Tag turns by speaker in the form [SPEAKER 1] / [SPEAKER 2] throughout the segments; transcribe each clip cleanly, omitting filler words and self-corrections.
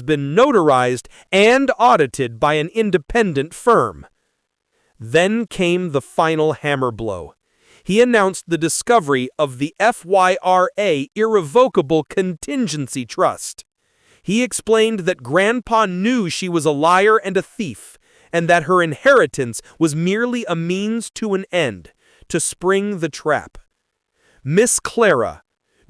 [SPEAKER 1] been notarized and audited by an independent firm. Then came the final hammer blow. He announced the discovery of the FYRA Irrevocable Contingency Trust. He explained that Grandpa knew she was a liar and a thief, and that her inheritance was merely a means to an end, to spring the trap. Miss Clara,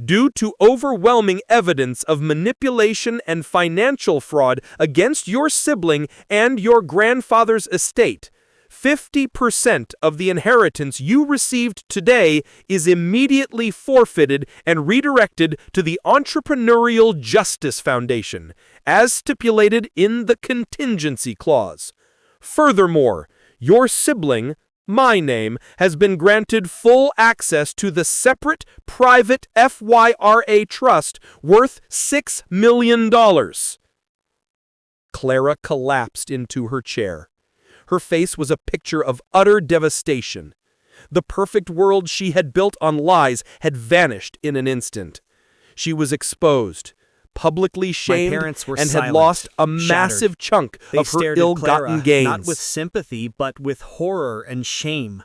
[SPEAKER 1] due to overwhelming evidence of manipulation and financial fraud against your sibling and your grandfather's estate, 50% of the inheritance you received today is immediately forfeited and redirected to the Entrepreneurial Justice Foundation, as stipulated in the contingency clause. Furthermore, your sibling, my name, has been granted full access to the separate private FYRA trust worth $6 million. Clara collapsed into her chair. Her face was a picture of utter devastation. The perfect world she had built on lies had vanished in an instant. She was exposed, publicly shamed, and had lost a massive chunk of her ill-gotten gains.
[SPEAKER 2] Not with sympathy, but with horror and shame.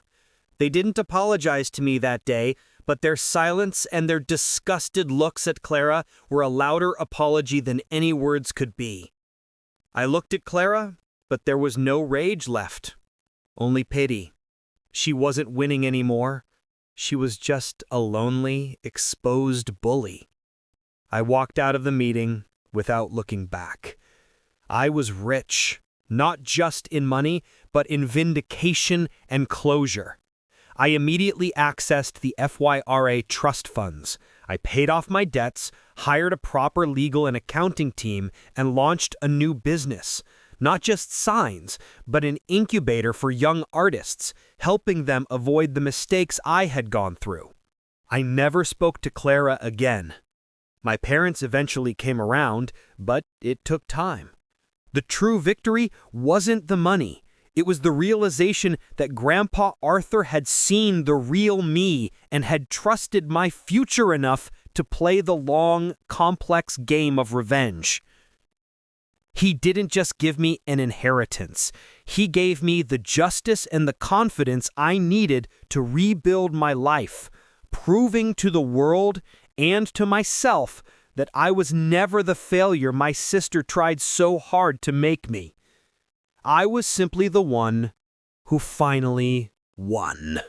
[SPEAKER 2] They didn't apologize to me that day, but their silence and their disgusted looks at Clara were a louder apology than any words could be. I looked at Clara, but there was no rage left, only pity. She wasn't winning anymore. She was just a lonely, exposed bully. I walked out of the meeting without looking back. I was rich, not just in money, but in vindication and closure. I immediately accessed the FYRA trust funds. I paid off my debts, hired a proper legal and accounting team, and launched a new business. Not just signs, but an incubator for young artists, helping them avoid the mistakes I had gone through. I never spoke to Clara again. My parents eventually came around, but it took time. The true victory wasn't the money. It was the realization that Grandpa Arthur had seen the real me and had trusted my future enough to play the long, complex game of revenge. He didn't just give me an inheritance. He gave me the justice and the confidence I needed to rebuild my life, proving to the world and to myself that I was never the failure my sister tried so hard to make me. I was simply the one who finally won.